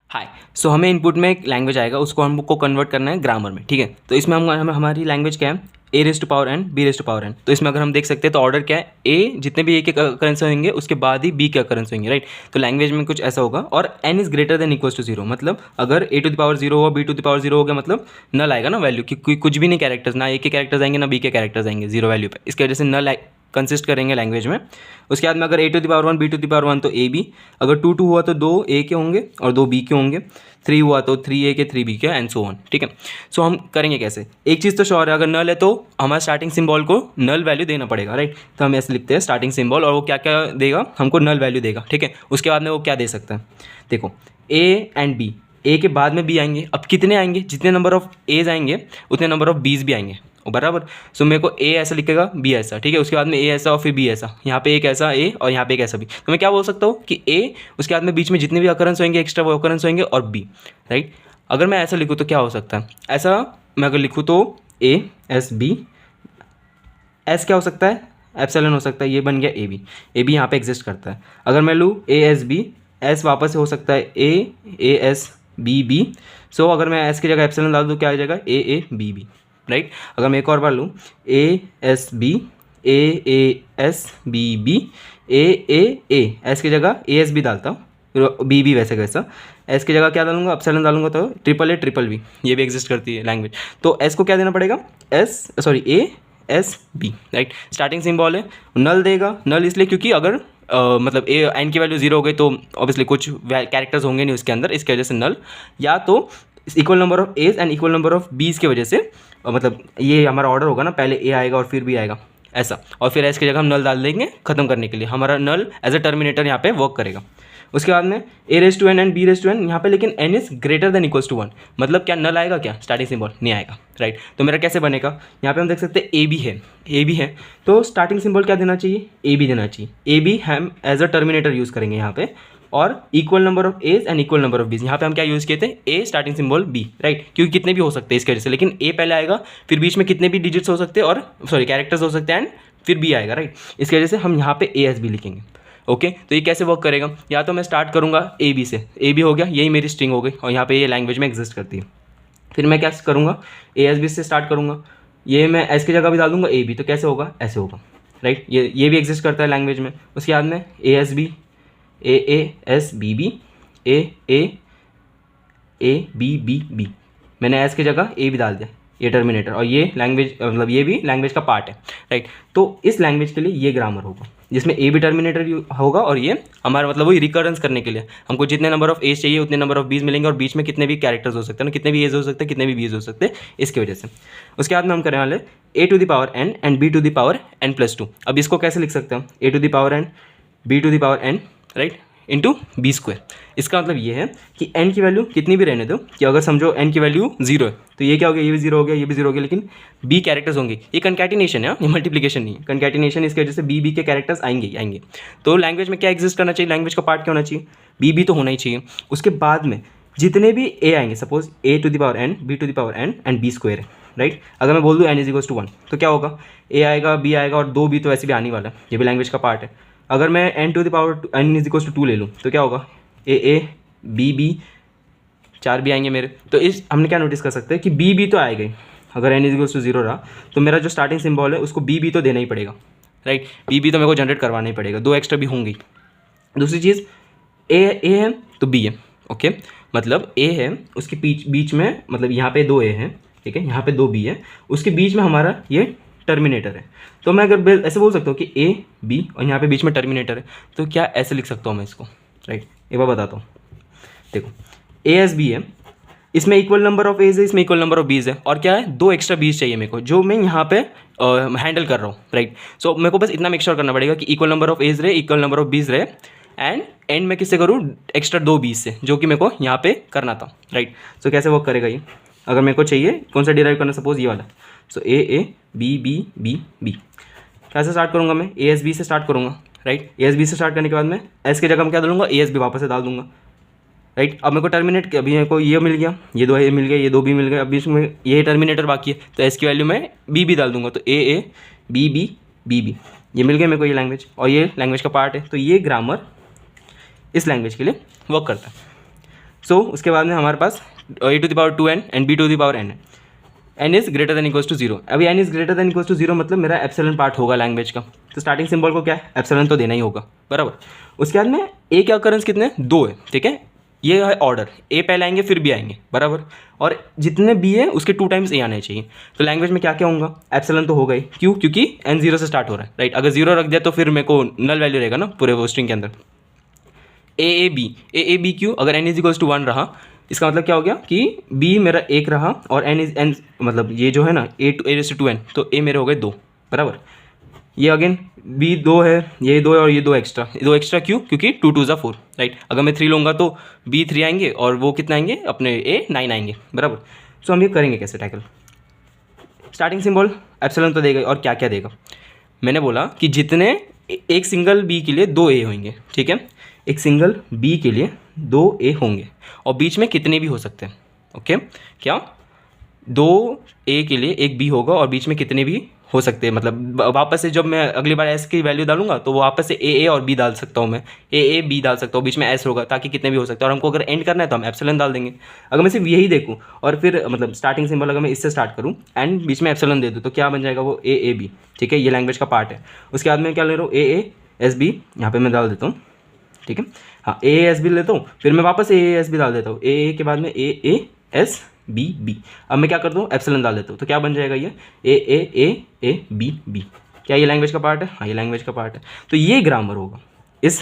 हाय। सो हमें इनपुट में एक लैंग्वेज आएगा, उसको हमको कन्वर्ट करना है ग्रामर में, ठीक है। तो इसमें हम हमारी लैंग्वेज क्या है, A raise to power N B raise to power N. तो इसमें अगर हम देख सकते हैं तो ऑर्डर क्या है, ए जितने भी ए के अकरेंस होंगे उसके बाद ही बी के अकरेंस होंगे, राइट। तो लैंग्वेज में कुछ ऐसा होगा और n is greater than equals to zero, मतलब अगर ए टू द पावर जीरो हुआ b to the power zero हो गया मतलब नल आएगा ना वैल्यू, कि कुछ भी नहीं कैरेक्टर्स, ना ए के कैरेक्टर्स आएंगे ना बी के कैरेक्टर्स आएंगे जीरो वैल्यू पे। इसकी वजह से नल कंसिस्ट करेंगे लैंग्वेज में। उसके बाद में अगर ए to the power one B to the power one तो ए बी, अगर टू टू हुआ तो दो ए के होंगे और दो बी के होंगे, थ्री हुआ तो थ्री ए के थ्री बी के एंड सो ऑन, ठीक है। सो हम करेंगे कैसे, एक चीज़ तो श्योर है, अगर नल है तो हमारे स्टार्टिंग सिंबल को नल वैल्यू देना पड़ेगा, राइट। तो हम ऐसे लिखते हैं स्टार्टिंग सिंबल और वो क्या क्या देगा, हमको नल वैल्यू देगा, ठीक है। उसके बाद में वो क्या दे सकता है, देखो ए एंड बी, ए के बाद में बी आएंगे। अब कितने आएंगे, जितने नंबर ऑफ एज आएंगे उतने नंबर ऑफ बीज भी आएंगे, बराबर। सो मेरे को ए ऐसा लिखेगा बी ऐसा, ठीक है। उसके बाद में ए ऐसा और फिर बी ऐसा, यहाँ पे एक ऐसा ए और यहाँ पे एक ऐसा बी। तो मैं क्या बोल सकता हूँ कि ए, उसके बाद में बीच में जितने भी अकरेंस होंगे एक्स्ट्रा वो अकरेंस होंगे और बी, राइट। अगर मैं ऐसा लिखूँ तो क्या हो सकता है, ऐसा मैं अगर लिखूँ तो ए एस बी, एस क्या हो सकता है, एप्सिलॉन हो सकता है, ये बन गया ए बी। ए बी यहाँ पे एग्जिस्ट करता है। अगर मैं लूँ ए एस बी, एस वापस से हो सकता है ए एस बी बी। सो अगर मैं एस की जगह एप्सिलॉन डाल दूँ क्या आ जाएगा, ए बी बी, राइट। अगर मैं एक और बार लूँ a S b, a S b b, a S की जगह ए एस बी डालता हूँ, बी बी वैसे कैसा, एस की जगह क्या डालूंगा, एप्सिलॉन डालूंगा तो ट्रिपल ए ट्रिपल बी, ये भी एग्जिस्ट करती है लैंग्वेज। तो एस को क्या देना पड़ेगा, a S b, right. Starting symbol है, नल देगा, नल इसलिए क्योंकि अगर मतलब ए एन की वैल्यू जीरो हो गई तो ऑब्वियसली कुछ कैरेक्टर्स होंगे नहीं उसके अंदर, इसकी वजह से नल, या तो equal number of a's and equal number of b's की वजह से, मतलब ये हमारा ऑर्डर होगा ना, पहले ए आएगा और फिर बी आएगा ऐसा, और फिर एस की जगह हम नल डाल देंगे खत्म करने के लिए, हमारा नल एज अ टर्मिनेटर यहाँ पे वर्क करेगा। उसके बाद में A raise to N and B raise to N, यहाँ पे लेकिन N is greater than equals to one, मतलब क्या नल आएगा, क्या स्टार्टिंग सिंबल नहीं आएगा, राइट। तो मेरा कैसे बनेगा, यहाँ पे हम देख सकते हैं ए बी है तो स्टार्टिंग सिंबल क्या देना चाहिए, ए बी देना चाहिए। ए बी हम एज अ टर्मिनेटर यूज़ करेंगे यहाँ पे, और equal number of a's and equal number of b's, यहाँ पे हम क्या यूज़ किए थे, a starting symbol b, right, क्योंकि कितने भी हो सकते हैं इसके वजह से, लेकिन ए पहले आएगा फिर बीच में कितने भी डिजिट्स हो सकते हैं और सॉरी कैरेक्टर्स हो सकते हैं एंड फिर बी आएगा, राइट। इसकी वजह से हम यहाँ पे ए एस बी लिखेंगे, ओके। तो ये कैसे वर्क करेगा, या तो मैं स्टार्ट करूँगा ए बी से, ए बी हो गया, यही मेरी स्ट्रिंग हो गई और यहाँ पे ये लैंग्वेज में एग्जिस्ट करती है। फिर मैं क्या करूँगा, ए एस बी से स्टार्ट करूँगा, ये मैं एस की जगह भी डाल दूँगा ए बी, तो कैसे होगा, ऐसे होगा, राइट। ये भी एग्जिस्ट करता है लैंग्वेज में। उसके बाद में a S b, a S b b, a B B b, मैंने एस की जगह ए भी डाल दिया, ये टर्मिनेटर, और ये लैंग्वेज मतलब ये भी लैंग्वेज का पार्ट है, राइट। तो इस लैंग्वेज के लिए ये ग्रामर होगा जिसमें ए भी टर्मिनेटर होगा, और ये हमारा मतलब वही रिकरेंस करने के लिए हमको जितने नंबर ऑफ एज चाहिए उतने नंबर ऑफ बीज मिलेंगे, और बीच में कितने भी कैरेक्टर्स हो सकते हैं ना, कितने भी एज हो सकते हैं, कितने भी बीज हो सकते हैं, इसकी वजह से। उसके बाद में हम करने वाले A to the power N and B to the power N plus two. अब इसको कैसे लिख सकते हैं, A to the power N B to the power N, right, into B square. इसका मतलब ये है कि n की वैल्यू कितनी भी रहने दो, कि अगर समझो n की वैल्यू जीरो है तो ये क्या हो गया, ये भी जीरो हो गया, ये भी जीरो हो गया, लेकिन b कैरेक्टर्स होंगे। ये कंकैटिनेशन है, ये मल्टीप्लिकेशन नहीं है, कंकैटिनेशन। इसकी वजह से b के कैरेक्टर्स आएंगे। तो लैंग्वेज में क्या एग्जिस्ट करना चाहिए, लैंग्वेज का पार्ट क्या होना चाहिए, b तो होना ही चाहिए। उसके बाद में जितने भी a आएंगे, suppose a to the power n b to the power n and b square है, राइट। अगर मैं बोल दूँ n is equals to one तो क्या होगा, a आएगा, b आएगा और दो b तो वैसे भी आने वाला है, ये भी लैंग्वेज का पार्ट है। अगर मैं n to the power n is equals to two ले लूँ तो क्या होगा, ए बी बी, चार भी आएंगे मेरे। तो इस हमने क्या नोटिस कर सकते हैं कि बी बी तो आएगा ही, अगर n is equals to zero रहा तो मेरा जो स्टार्टिंग सिंबल है उसको बी बी तो देना ही पड़ेगा, राइट। बी बी तो मेरे को जनरेट करवाना ही पड़ेगा, दो एक्स्ट्रा भी होंगी। दूसरी चीज़ ए है तो बी है, ओके, मतलब ए है उसके बीच में, मतलब यहाँ पे दो ए हैं, ठीक है, यहाँ पे दो बी है, उसके बीच में हमारा ये टर्मिनेटर है। तो मैं अगर ऐसे बोल सकता हूँ कि ए बी और यहाँ पे बीच में टर्मिनेटर है, तो क्या ऐसे लिख सकता हूँ मैं इसको, राइट। एक बार बताता हूँ, देखो ए एस बी है, इसमें इक्वल नंबर ऑफ एज है, इसमें इक्वल नंबर ऑफ बीज है, और क्या है, दो एक्स्ट्रा बीज चाहिए मेरे को जो मैं यहाँ पे हैंडल कर रहा हूँ, राइट। सो मेरे को बस इतना मेक श्योर करना पड़ेगा कि इक्वल नंबर ऑफ एज रहे, इक्वल नंबर ऑफ बीज रहे, एंड एंड मैं किससे करूँ, एक्स्ट्रा दो बीज से, जो कि मेरे को यहाँ पे करना था, राइट। सो कैसे वर्क करेगा ये, अगर मेरे को चाहिए कौन सा डिराइव करना, सपोज ये वाला, so A B B B B, कैसे स्टार्ट करूँगा मैं, ए एस बी से स्टार्ट करूँगा, राइट। ए एस बी से स्टार्ट करने के बाद मैं एस की जगह मैं क्या डालूंगा, ए एस बी वापस से डाल दूंगा, राइट। अब मेरे को टर्मिनेट, अभी मेरे को ये मिल गया, ये दो ए मिल गया, ये दो बी मिल गया, अभी इसमें ये टर्मिनेटर बाकी है, तो एस की वैल्यू मैं बी बी डाल दूंगा, तो A B B B b, ये मिल गया मेरे को ये लैंग्वेज, और ये लैंग्वेज का पार्ट है। तो ये ग्रामर इस लैंग्वेज के लिए वर्क करता है। सो उसके बाद में हमारे पास a to the power 2n and b to the power n है। n is greater than equals to 0। अभी n is greater than equals to 0 मतलब मेरा एप्सिलॉन पार्ट होगा लैंग्वेज का, तो स्टार्टिंग सिंबल को क्या है, एप्सिलॉन तो देना ही होगा, बराबर। उसके बाद में a के अकरेंस कितने हैं, 2 है, ठीक है। ये है ऑर्डर, a पहले आएंगे फिर b आएंगे, बराबर। और जितने b है उसके 2 टाइम्स a आने चाहिए। तो लैंग्वेज में क्या क्या होगा, एप्सिलॉन तो होगा ही, क्यों, क्योंकि n 0 से स्टार्ट हो रहा है, राइट। अगर 0 रख दिया तो फिर मेरे को नल वैल्यू रहेगा ना पूरे वो स्ट्रिंग के अंदर। ए बी क्यों, अगर n इज इक्वल्स टू 1 रहा, इसका मतलब क्या हो गया कि b मेरा 1 रहा और n मतलब ये जो है ना a⁻²n, तो a मेरे हो गए 2, बराबर। ये अगेन b 2 है, ये 2 है और ये 2 एक्स्ट्रा क्यों, क्योंकि 2 2 4, राइट। अगर मैं 3 लूँगा तो b 3 आएंगे और वो कितना आएंगे अपने a 9 आएंगे, बराबर। सो हम ये करेंगे कैसे टैकल। स्टार्टिंग सिंबल एप्सिलॉन तो देगा, और क्या क्या देगा, मैंने बोला कि जितने एक सिंगल b के लिए 2 a होंगे, ठीक है। एक सिंगल b के लिए 2 a होंगे और बीच में कितने भी हो सकते हैं, ओके। क्या 2 a के लिए एक b होगा और बीच में कितने भी हो सकते हैं, मतलब वापस से जब मैं अगली बार s की वैल्यू डालूंगा तो वो वापस से a और b डाल सकता हूँ मैं, a b डाल सकता हूँ, बीच में s होगा ताकि कितने भी हो सकते हैं। और हमको अगर एंड करना है तो हम एप्सिलॉन डाल देंगे। अगर मैं सिर्फ यही देखूँ और फिर मतलब स्टार्टिंग सिंबल अगर मैं इससे स्टार्ट करूँ एंड बीच में एप्सिलॉन दे दूँ तो क्या बन जाएगा, वो a b, ठीक है। ये लैंग्वेज का पार्ट है। उसके बाद में क्या ले रहा हूँ, a s b, यहाँ पर मैं डाल देता हूँ, ठीक है। हाँ, a s b लेता हूँ, फिर मैं वापस a s b डाल देता हूँ, a के बाद में a s b। अब मैं क्या करता हूँ, एप्सिलॉन डाल देता हूँ, तो क्या बन जाएगा ये a b। क्या ये लैंग्वेज का पार्ट है, हाँ ये लैंग्वेज का पार्ट है। तो ये ग्रामर होगा इस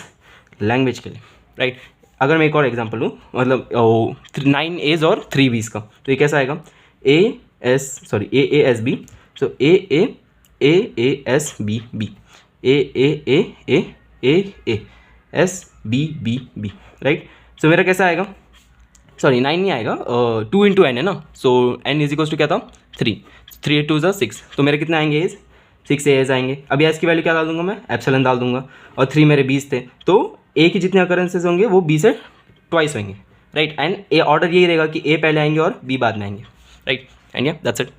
लैंग्वेज के लिए, राइट। अगर मैं एक और एग्जांपल लूँ, मतलब 9 A's और 3 B's का, तो ये कैसा आएगा, a s b, so a s b b, a s b, right. So मेरा कैसा आएगा, सॉरी 9 नहीं आएगा, 2 इंटू n है ना, सो n इज इक्वल्स टू क्या था, 3 2 6, तो मेरे कितने आएंगे एज, 6 एज आएंगे। अब एस की वैल्यू क्या डाल दूंगा मैं, एप्सिलॉन डाल दूंगा, और 3 मेरे 20 थे, तो a के जितने अकरेंसेज होंगे वो b से ट्वाइस होंगे, राइट। एंड ए ऑर्डर यही रहेगा कि a पहले आएंगे और b बाद में आएंगे, राइट। एंड या दैट्स इट।